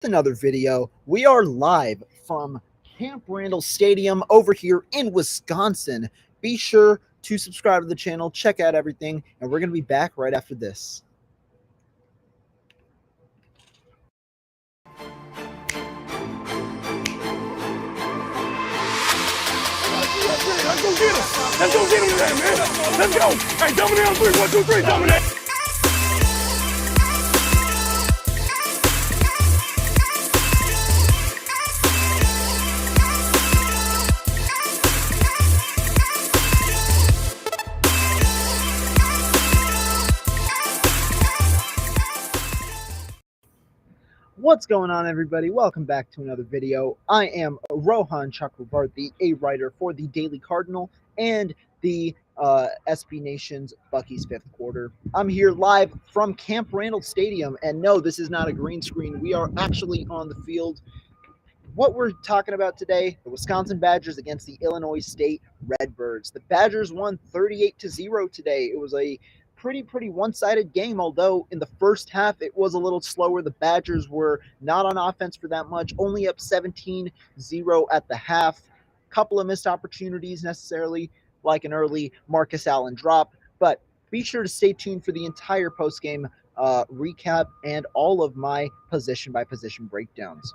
Another video. We are live from Camp Randall Stadium over here in Wisconsin. Be sure to subscribe to the channel, check out everything, and we're going to be back right after this. Let's go get him. Let's go get him today, man. Let's go. Hey, dominate on three. 1, 2, 3. Dominate. What's going on, everybody? Welcome back to another video. I am Rohan Chakravarthi, a writer for the Daily Cardinal and the SB Nation's Bucky's Fifth Quarter. I'm here live from Camp Randall Stadium, and no, this is not a green screen. We are actually on the field. What we're talking about today, the Wisconsin Badgers against the Illinois State Redbirds. The Badgers won 38-0 today. It was a pretty one-sided game, although in the first half it was a little slower. The Badgers were not on offense for that much, only up 17-0 at the half. Couple of missed opportunities necessarily, like an early Marcus Allen drop, but be sure to stay tuned for the entire post-game recap and all of my position-by-position breakdowns.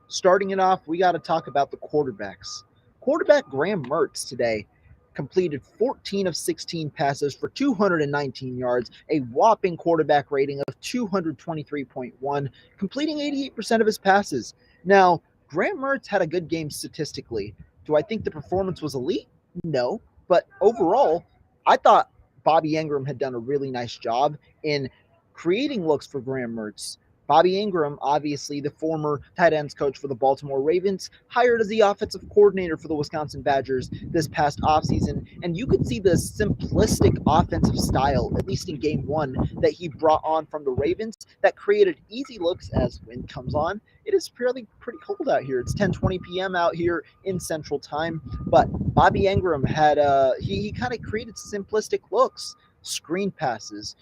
Starting it off, we got to talk about the quarterbacks. Quarterback Graham Mertz today completed 14 of 16 passes for 219 yards, a whopping quarterback rating of 223.1, completing 88% of his passes. Now, Graham Mertz had a good game statistically. Do I think the performance was elite? No, but overall, I thought Bobby Ingram had done a really nice job in creating looks for Graham Mertz. Bobby Ingram, obviously the former tight ends coach for the Baltimore Ravens, hired as the offensive coordinator for the Wisconsin Badgers this past offseason, and you could see the simplistic offensive style, at least in game one, that he brought on from the Ravens that created easy looks as wind comes on. It is pretty cold out here. It's 10:20 p.m. out here in Central Time, but Bobby Ingram had he kind of created simplistic looks, screen passes,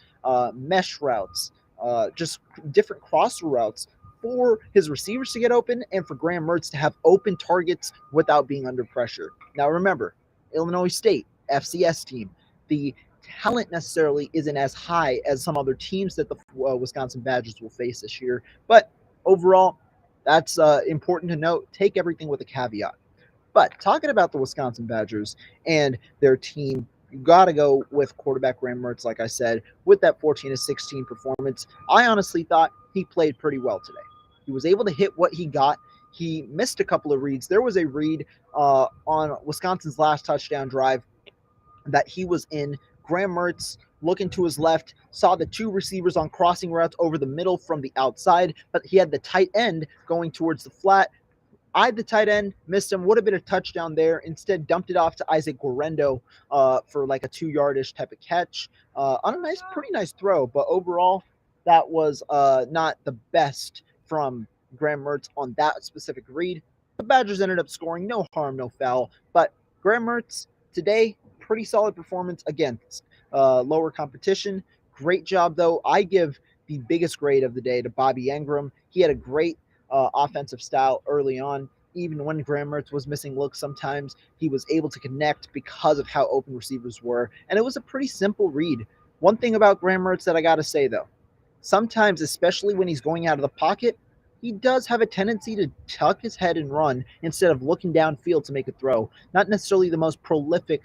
mesh routes, just different crosser routes for his receivers to get open and for Graham Mertz to have open targets without being under pressure. Now remember, Illinois State, FCS team, the talent necessarily isn't as high as some other teams that the Wisconsin Badgers will face this year, but overall, that's important to note. Take everything with a caveat. But talking about the Wisconsin Badgers and their team, you got to go with quarterback Graham Mertz, like I said, with that 14-16 performance. I honestly thought he played pretty well today. He was able to hit what he got. He missed a couple of reads. There was a read on Wisconsin's last touchdown drive that he was in. Graham Mertz, looking to his left, saw the two receivers on crossing routes over the middle from the outside, but he had the tight end going towards the flat. Eyed the tight end, missed him, would have been a touchdown there. Instead, dumped it off to Isaac Garendo for like a 2-yardish type of catch on a pretty nice throw. But overall, that was not the best from Graham Mertz on that specific read. The Badgers ended up scoring, no harm, no foul. But Graham Mertz today, pretty solid performance against lower competition. Great job, though. I give the biggest grade of the day to Bobby Ingram. He had a great offensive style early on. Even when Graham Mertz was missing looks sometimes, he was able to connect because of how open receivers were, and it was a pretty simple read. One thing about Graham Mertz that I got to say, though, sometimes, especially when he's going out of the pocket, he does have a tendency to tuck his head and run instead of looking downfield to make a throw. Not necessarily the most prolific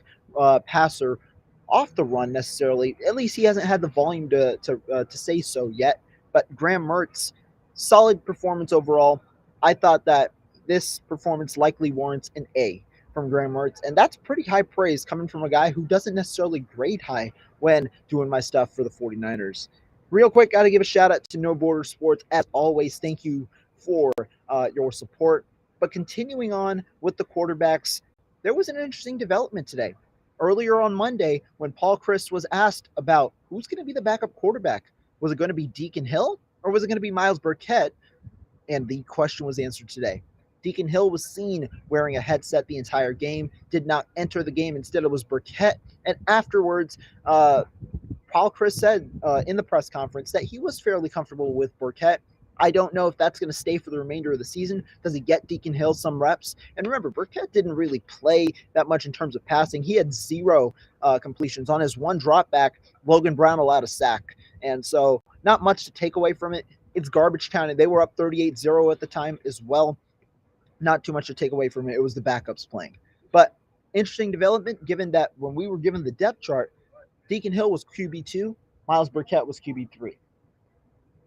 passer off the run necessarily. At least he hasn't had the volume to say so yet. But Graham Mertz, solid performance overall. I thought that this performance likely warrants an A from Graham Mertz, and that's pretty high praise coming from a guy who doesn't necessarily grade high when doing my stuff for the 49ers. Real quick, got to give a shout out to No Border Sports. As always, thank you for your support. But continuing on with the quarterbacks, there was an interesting development today. Earlier on Monday, when Paul Chryst was asked about who's going to be the backup quarterback, was it going to be Deacon Hill or was it going to be Myles Burkett? And the question was answered today. Deacon Hill was seen wearing a headset the entire game, did not enter the game. Instead, it was Burkett. And afterwards, Paul Chryst said in the press conference that he was fairly comfortable with Burkett. I don't know if that's going to stay for the remainder of the season. Does he get Deacon Hill some reps? And remember, Burkett didn't really play that much in terms of passing. He had 0 completions. On his one drop back, Logan Brown allowed a sack. And so not much to take away from it. It's garbage time, and they were up 38-0 at the time as well. Not too much to take away from it. It was the backups playing. But interesting development, given that when we were given the depth chart, Deacon Hill was QB2, Miles Burkett was QB3.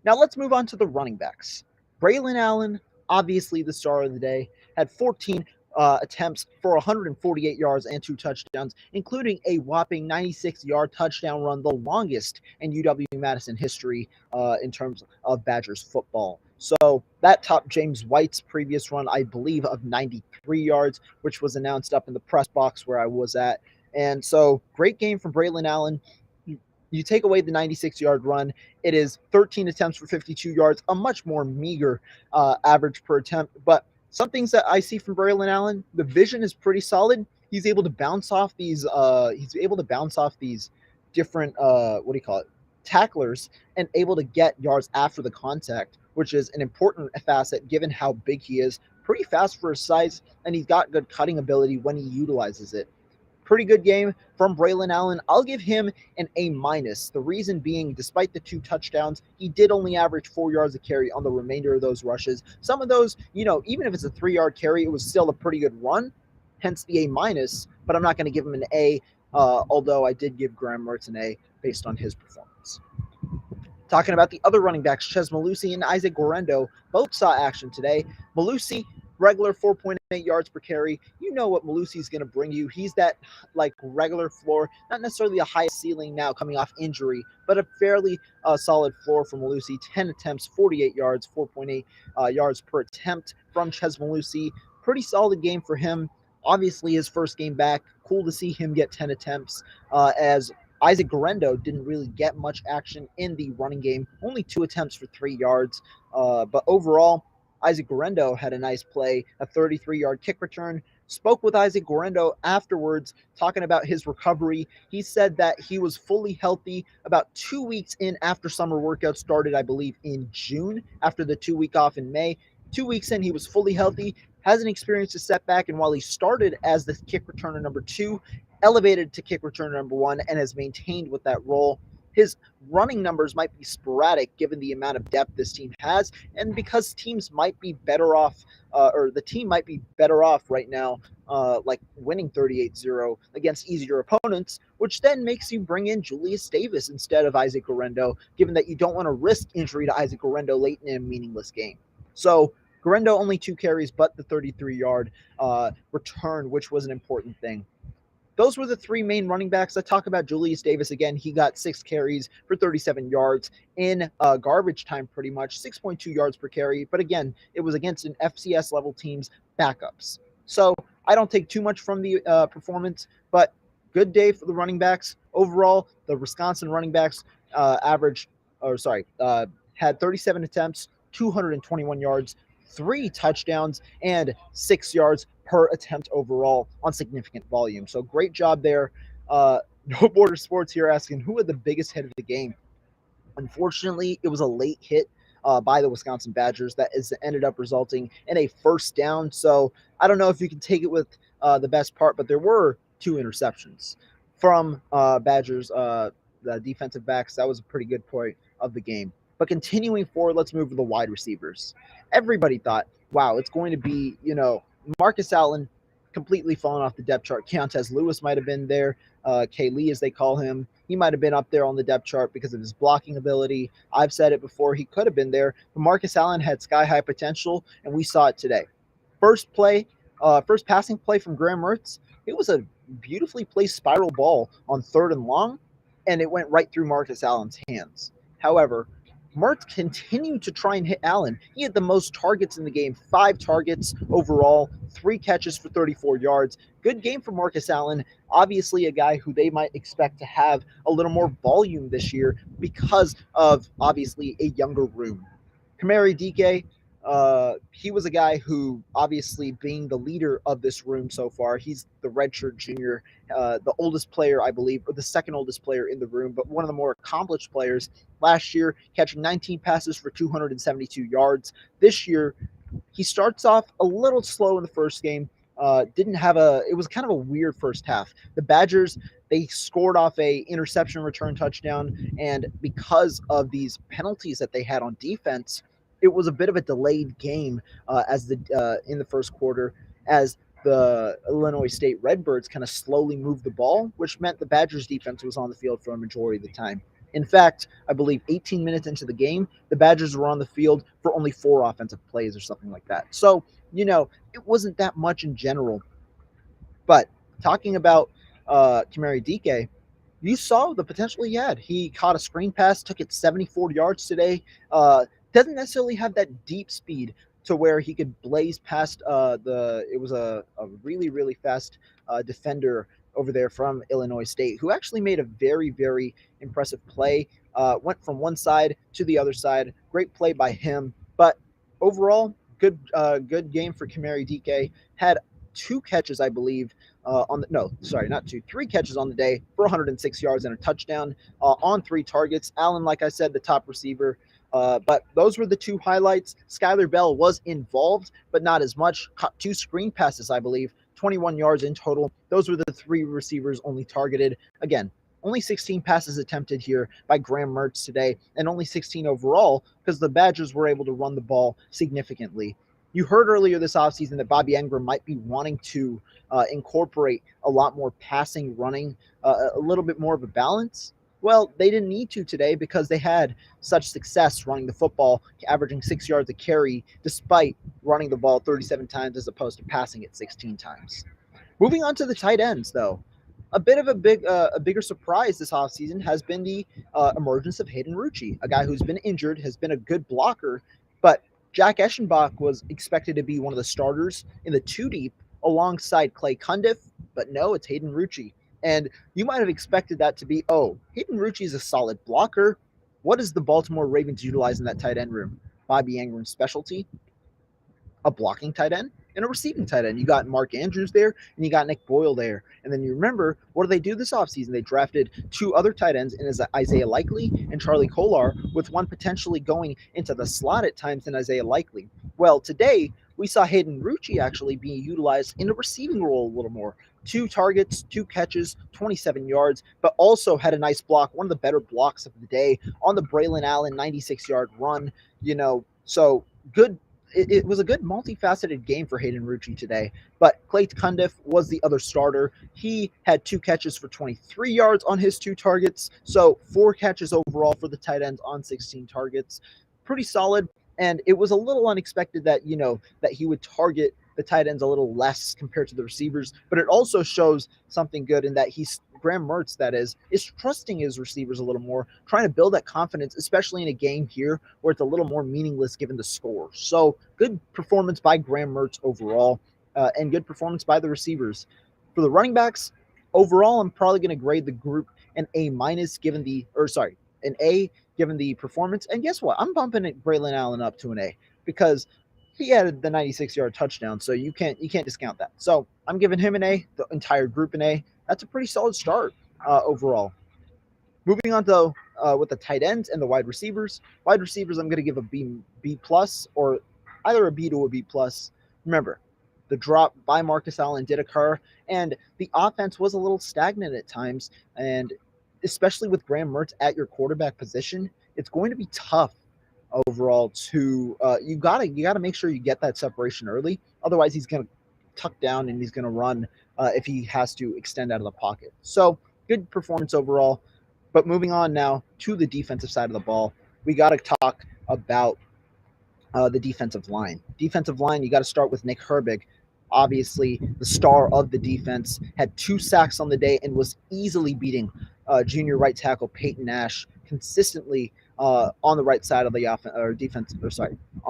Now let's move on to the running backs. Braylon Allen, obviously the star of the day, had 14 attempts for 148 yards and 2 touchdowns, including a whopping 96-yard touchdown run, the longest in UW-Madison history in terms of Badgers football. So that topped James White's previous run, I believe, of 93 yards, which was announced up in the press box where I was at. And so great game from Braylon Allen. You take away the 96-yard run, it is 13 attempts for 52 yards, a much more meager average per attempt. But some things that I see from Braylon Allen, the vision is pretty solid. He's able to bounce off these. Different tacklers, and able to get yards after the contact, which is an important facet given how big he is. Pretty fast for his size, and he's got good cutting ability when he utilizes it. Pretty good game from Braylon Allen. I'll give him an A-. The reason being, despite the 2 touchdowns, he did only average 4 yards a carry on the remainder of those rushes. Some of those, even if it's a 3-yard carry, it was still a pretty good run, hence the A-, but I'm not going to give him an A, although I did give Graham Mertz an A based on his performance. Talking about the other running backs, Chesmar and Isaac Garendo both saw action today. Malusi, regular 4.8 yards per carry. You know what Malusi's going to bring you. He's that regular floor, not necessarily the highest ceiling now coming off injury, but a fairly solid floor for Malusi. 10 attempts, 48 yards, 4.8 yards per attempt from Chesmar. Pretty solid game for him. Obviously, his first game back. Cool to see him get 10 attempts as Isaac Garendo didn't really get much action in the running game. Only 2 attempts for 3 yards. But overall, Isaac Garendo had a nice play, a 33-yard kick return. Spoke with Isaac Garendo afterwards, talking about his recovery. He said that he was fully healthy about 2 weeks in after summer workouts started, I believe, in June, after the 2-week off in May. 2 weeks in, he was fully healthy, hasn't experienced a setback, and while he started as the kick returner number 2, elevated to kick returner number 1, and has maintained with that role. His running numbers might be sporadic given the amount of depth this team has, and because teams might be better off, or the team might be better off right now, winning 38-0 against easier opponents, which then makes you bring in Julius Davis instead of Isaac Garendo, given that you don't want to risk injury to Isaac Garendo late in a meaningless game. So Garendo only 2 carries, but the 33-yard return, which was an important thing. Those were the 3 main running backs. I talk about Julius Davis again. He got 6 carries for 37 yards in garbage time, pretty much 6.2 yards per carry. But again, it was against an FCS level team's backups. So I don't take too much from the performance, but good day for the running backs. Overall, the Wisconsin running backs had 37 attempts, 221 yards, 3 touchdowns, and 6 yards per attempt overall on significant volume. So great job there. No Border Sports here asking who had the biggest hit of the game. Unfortunately, it was a late hit by the Wisconsin Badgers that ended up resulting in a first down. So I don't know if you can take it with the best part, but there were 2 interceptions from Badgers, the defensive backs. That was a pretty good point of the game. But continuing forward, let's move to the wide receivers. Everybody thought, wow, it's going to be, Marcus Allen completely fallen off the depth chart. Keontez Lewis might have been there. K-Lee, as they call him. He might have been up there on the depth chart because of his blocking ability. I've said it before. He could have been there. But Marcus Allen had sky-high potential, and we saw it today. First passing play from Graham Mertz, it was a beautifully placed spiral ball on 3rd and long, and it went right through Marcus Allen's hands. However, Mertz continued to try and hit Allen. He had the most targets in the game, 5 targets overall, 3 catches for 34 yards. Good game for Marcus Allen. Obviously a guy who they might expect to have a little more volume this year because of, obviously, a younger room. Kamari Dike, he was a guy who, obviously, being the leader of this room so far, he's the redshirt junior, the oldest player, I believe, or the second oldest player in the room, but one of the more accomplished players. Last year, catching 19 passes for 272 yards. This year, he starts off a little slow in the first game. It was kind of a weird first half. The Badgers, they scored off a interception return touchdown, and because of these penalties that they had on defense, it was a bit of a delayed game in the first quarter, as the Illinois State Redbirds kind of slowly moved the ball, which meant the Badgers defense was on the field for a majority of the time. In fact, I believe 18 minutes into the game, the Badgers were on the field for only 4 offensive plays or something like that. So, it wasn't that much in general. But talking about Kamari Dike, you saw the potential he had. He caught a screen pass, took it 74 yards today. Doesn't necessarily have that deep speed to where he could blaze past it was a really, really fast defender over there from Illinois State, who actually made a very, very impressive play. Went from one side to the other side. Great play by him. But overall, good game for Kamari Dike. Had 2 catches, I believe, not 2, 3 catches on the day for 106 yards and a touchdown on 3 targets. Allen, like I said, the top receiver. But those were the 2 highlights. Skylar Bell was involved, but not as much. Caught 2 screen passes, I believe, 21 yards in total. Those were the 3 receivers only targeted. Again, only 16 passes attempted here by Graham Mertz today, and only 16 overall because the Badgers were able to run the ball significantly. You heard earlier this offseason that Bobby Engram might be wanting to incorporate a lot more passing, running, a little bit more of a balance. Well, they didn't need to today because they had such success running the football, averaging 6 yards a carry, despite running the ball 37 times as opposed to passing it 16 times. Moving on to the tight ends, though. A bit of a bigger surprise this offseason has been the emergence of Hayden Ruchi, a guy who's been injured, has been a good blocker, but Jack Eschenbach was expected to be one of the starters in the 2 deep alongside Clayton Cundiff, but no, it's Hayden Ruchi. And you might have expected that to be, Hayden Ruchi is a solid blocker. What does the Baltimore Ravens utilize in that tight end room? Bobby Engram's specialty, a blocking tight end and a receiving tight end. You got Mark Andrews there, and you got Nick Boyle there. And then you remember, what do they do this offseason? They drafted 2 other tight ends in Isaiah Likely and Charlie Kolar, with one potentially going into the slot at times in Isaiah Likely. Well, today, we saw Hayden Ruchi actually being utilized in a receiving role a little more. 2 targets, 2 catches, 27 yards, but also had a nice block, one of the better blocks of the day on the Braylon Allen 96-yard run. So good. It was a good multifaceted game for Hayden Ruchi today, but Clayton Cundiff was the other starter. He had 2 catches for 23 yards on his 2 targets, so 4 catches overall for the tight ends on 16 targets. Pretty solid, and it was a little unexpected that he would target the tight ends a little less compared to the receivers, but it also shows something good in that Graham Mertz, that is trusting his receivers a little more, trying to build that confidence, especially in a game here where it's a little more meaningless given the score. So good performance by Graham Mertz overall, and good performance by the receivers. For the running backs, overall, I'm probably going to grade the group an A- an A given the performance. And guess what? I'm bumping Braylon Allen up to an A because he had the 96-yard touchdown, so you can't discount that. So I'm giving him an A, the entire group an A. That's a pretty solid start overall. Moving on to with the tight ends and the wide receivers. Wide receivers, I'm going to give a B plus, or either a B to a B plus. Remember, the drop by Marcus Allen did occur, and the offense was a little stagnant at times. And especially with Graham Mertz at your quarterback position, it's going to be tough overall to you gotta make sure you get that separation early. Otherwise, he's going to tuck down and he's going to run if he has to extend out of the pocket. So good performance overall. But moving on now to the defensive side of the ball, we got to talk about the defensive line. Defensive line, you got to start with Nick Herbig. Obviously, the star of the defense, had 2 sacks on the day and was easily beating junior right tackle Peyton Nash consistently on the right side of the on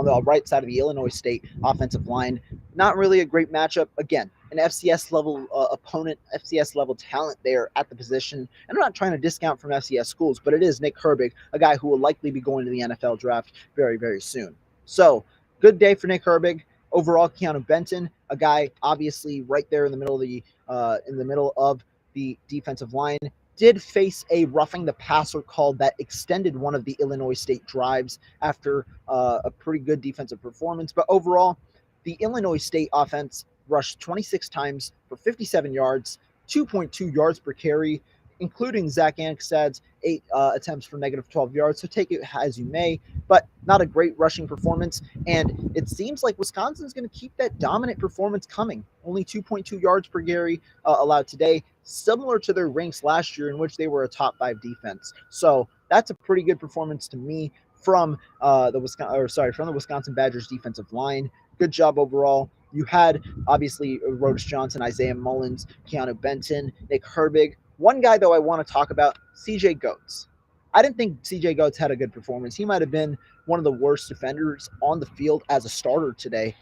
the right side of the Illinois State offensive line. Not really a great matchup. Again, an FCS level opponent, FCS level talent there at the position. And I'm not trying to discount from FCS schools, but it is Nick Herbig, a guy who will likely be going to the NFL draft very, very soon. So Good day for Nick Herbig. Overall, Keanu Benton, a guy obviously right there in the middle of the defensive line, did face a roughing the passer call that extended one of the Illinois State drives after a pretty good defensive performance. But overall, the Illinois State offense rushed 26 times for 57 yards, 2.2 yards per carry, including Zach Anixtad's 8 attempts for negative 12 yards. So take it as you may, but not a great rushing performance. And it seems like Wisconsin's going to keep that dominant performance coming. Only 2.2 yards per carry allowed today, similar to their ranks last year in which they were a top 5 defense. So that's a pretty good performance to me from the Wisconsin Badgers defensive line. Good job overall. You had obviously Rhodes Johnson, Isaiah Mullins, Keanu Benton, Nick Herbig. One guy, though, I want to talk about, CJ Goetz. I didn't think CJ Goetz had a good performance. He might have been one of the worst defenders on the field as a starter today.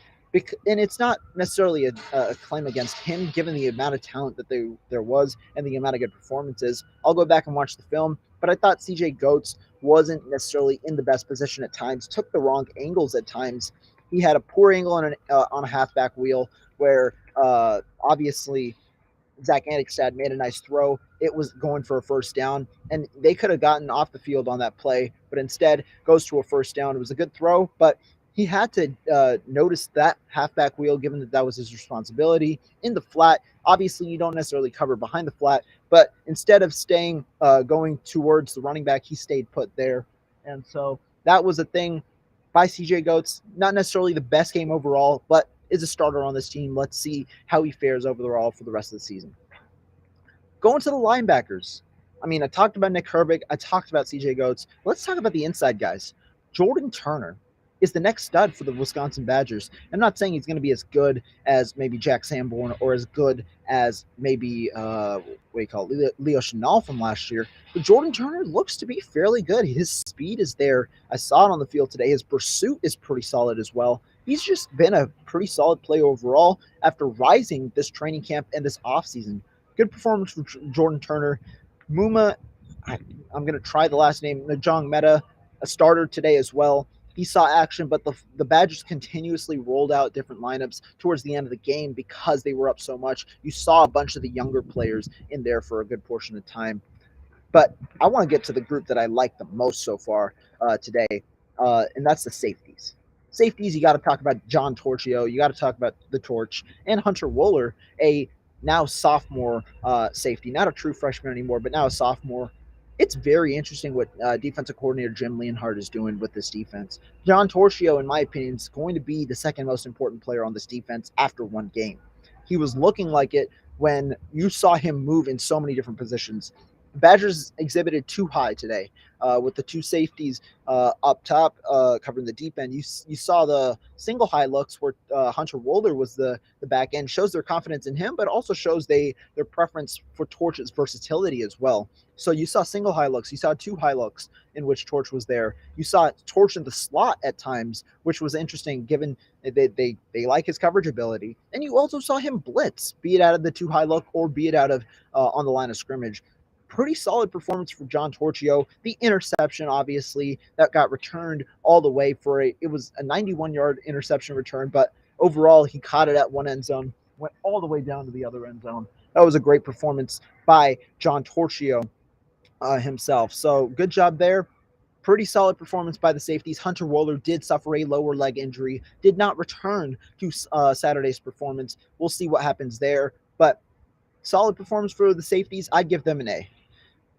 And it's not necessarily a claim against him, given the amount of talent that there was and the amount of good performances. I'll go back and watch the film, but I thought CJ Goetz wasn't necessarily in the best position at times, took the wrong angles at times. He had a poor angle on a halfback wheel where obviously Zach Anixtad made a nice throw. It was going for a first down, and they could have gotten off the field on that play, but instead goes to a first down. It was a good throw, but he had to notice that halfback wheel, given that that was his responsibility. In the flat, obviously you don't necessarily cover behind the flat, but instead of going towards the running back, he stayed put there. And so that was a thing by CJ Goetz. Not necessarily the best game overall, but is a starter on this team. Let's see how he fares overall for the rest of the season. Going to the linebackers. I mean, I talked about Nick Herbig. I talked about CJ Goetz. Let's talk about the inside guys. Jordan Turner is the next stud for the Wisconsin Badgers. I'm not saying he's going to be as good as maybe Jack Sanborn or as good as maybe Leo Chenal from last year. But Jordan Turner looks to be fairly good. His speed is there. I saw it on the field today. His pursuit is pretty solid as well. He's just been a pretty solid player overall after rising this training camp and this offseason. Good performance from Jordan Turner. Muma, I'm going to try the last name, Najong Meta, a starter today as well. He saw action, but the Badgers continuously rolled out different lineups towards the end of the game because they were up so much. You saw a bunch of the younger players in there for a good portion of time. But I want to get to the group that I like the most so far today, and that's the safeties. Safeties, you got to talk about John Torchio. You got to talk about the Torch and Hunter Wohler, a now sophomore safety, not a true freshman anymore, but now a sophomore. It's very interesting what defensive coordinator Jim Leonhardt is doing with this defense. John Torchio, in my opinion, is going to be the second most important player on this defense after one game. He was looking like it when you saw him move in so many different positions. Badgers exhibited too high today with the two safeties up top covering the deep end. You saw the single high looks where Hunter Wohler was the back end. Shows their confidence in him, but also shows their preference for Torch's versatility as well. So you saw single high looks. You saw two high looks in which Torch was there. You saw Torch in the slot at times, which was interesting given they like his coverage ability. And you also saw him blitz, be it out of the two high look or be it out of on the line of scrimmage. Pretty solid performance for John Torchio. The interception, obviously, that got returned all the way it was a 91-yard interception return, but overall he caught it at one end zone, went all the way down to the other end zone. That was a great performance by John Torchio himself. So good job there. Pretty solid performance by the safeties. Hunter Wohler did suffer a lower leg injury, did not return to Saturday's performance. We'll see what happens there, but solid performance for the safeties. I'd give them an A.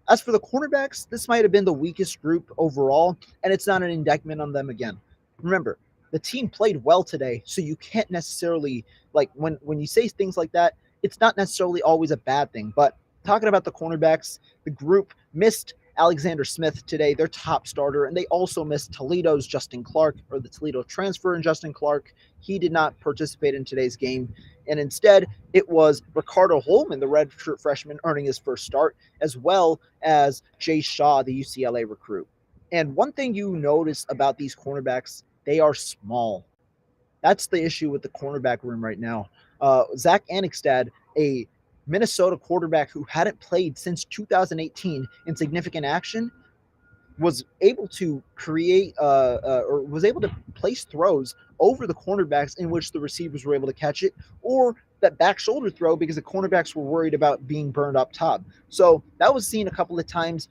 As for the cornerbacks, this might have been the weakest group overall, and it's not an indictment on them again. Remember, the team played well today, so you can't necessarily, when you say things like that, it's not necessarily always a bad thing. But talking about the cornerbacks, the group missed Alexander Smith today, their top starter, and they also missed Toledo's Justin Clark, or the Toledo transfer in Justin Clark. He did not participate in today's game, and instead it was Ricardo Holman, the redshirt freshman, earning his first start, as well as Jay Shaw, the UCLA recruit. And one thing you notice about these cornerbacks, they are small. That's the issue with the cornerback room right now. Zach Anixtad, a Minnesota quarterback who hadn't played since 2018 in significant action, was able to create or was able to place throws over the cornerbacks in which the receivers were able to catch it, or that back shoulder throw because the cornerbacks were worried about being burned up top. So that was seen a couple of times.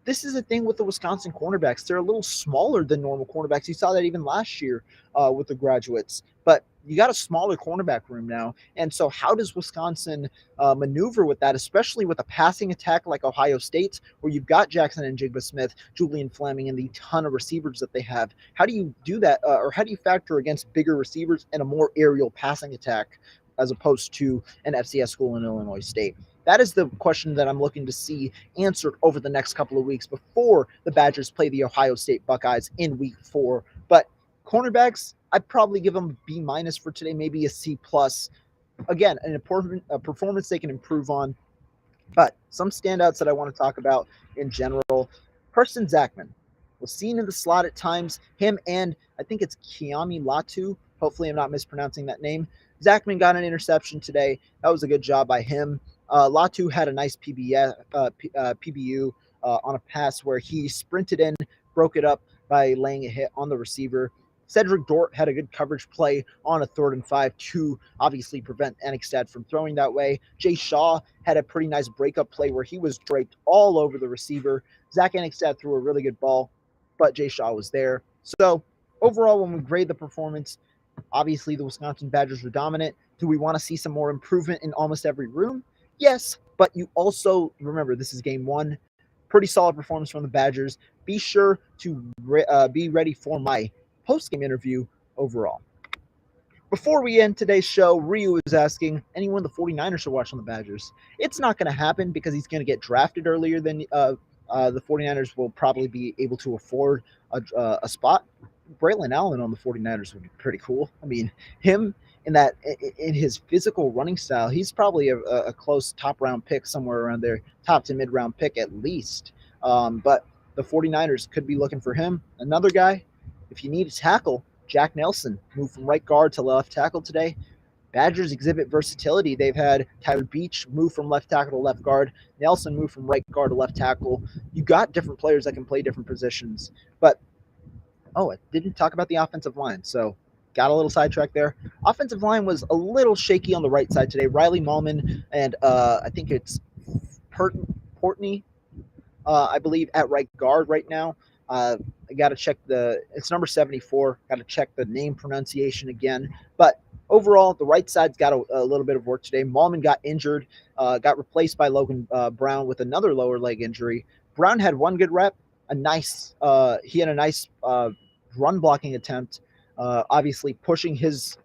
This is the thing with the Wisconsin cornerbacks. They're a little smaller than normal cornerbacks. You saw that even last year with the graduates. But you got a smaller cornerback room now. And so, how does Wisconsin maneuver with that, especially with a passing attack like Ohio State's, where you've got Jackson and Jigba Smith, Julian Fleming, and the ton of receivers that they have? How do you do that, or how do you factor against bigger receivers and a more aerial passing attack as opposed to an FCS school in Illinois State? That is the question that I'm looking to see answered over the next couple of weeks before the Badgers play the Ohio State Buckeyes in week 4. But cornerbacks, I'd probably give them a B- for today, maybe a C+. Again, an important performance they can improve on. But some standouts that I want to talk about in general. Preston Zachman was seen in the slot at times. Him and I think it's Kiami Latu. Hopefully, I'm not mispronouncing that name. Zachman got an interception today. That was a good job by him. Latu had a nice PBU on a pass where he sprinted in, broke it up by laying a hit on the receiver. Cedric Dort had a good coverage play on a 3rd and 5 to obviously prevent Enigstad from throwing that way. Jay Shaw had a pretty nice breakup play where he was draped all over the receiver. Zach Enigstad threw a really good ball, but Jay Shaw was there. So overall, when we grade the performance, obviously the Wisconsin Badgers were dominant. Do we want to see some more improvement in almost every room? Yes, but you also remember this is game 1. Pretty solid performance from the Badgers. Be sure to be ready for my post-game interview overall. Before we end today's show, Ryu is asking anyone the 49ers should watch on the Badgers. It's not going to happen because he's going to get drafted earlier than the 49ers will probably be able to afford a spot. Braylon Allen on the 49ers would be pretty cool. I mean, him in his physical running style, he's probably a close top round pick, somewhere around there, top to mid round pick at least. But the 49ers could be looking for him. Another guy, if you need a tackle, Jack Nelson moved from right guard to left tackle today. Badgers exhibit versatility. They've had Tyler Beach move from left tackle to left guard. Nelson moved from right guard to left tackle. You got different players that can play different positions. But, I didn't talk about the offensive line, so got a little sidetracked there. Offensive line was a little shaky on the right side today. Riley Mallman and I think it's Portney, I believe, at right guard right now. I got to check it's number 74. Got to check the name pronunciation again. But overall, the right side's got a little bit of work today. Mallman got injured, got replaced by Logan Brown with another lower leg injury. Brown had one good rep, he had a nice run blocking attempt, obviously pushing his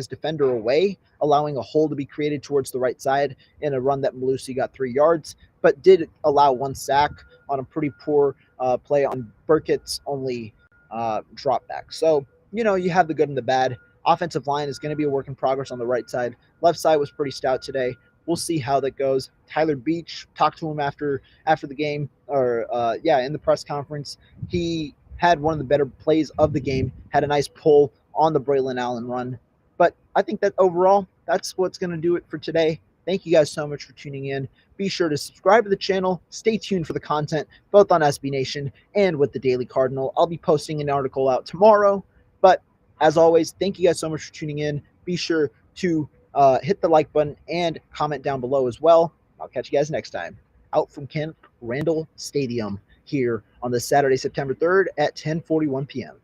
defender away, allowing a hole to be created towards the right side in a run that Malusi got 3 yards, but did allow 1 sack on a pretty poor play on Burkett's only drop back. So, you have the good and the bad. Offensive line is going to be a work in progress on the right side. Left side was pretty stout today. We'll see how that goes. Tyler Beach, talked to him after the game, or in the press conference. He had one of the better plays of the game, had a nice pull on the Braylon Allen run. But I think that overall, that's what's going to do it for today. Thank you guys so much for tuning in. Be sure to subscribe to the channel. Stay tuned for the content, both on SB Nation and with the Daily Cardinal. I'll be posting an article out tomorrow. But as always, thank you guys so much for tuning in. Be sure to hit the like button and comment down below as well. I'll catch you guys next time. Out from Camp Randall Stadium here on this Saturday, September 3rd at 10:41 p.m.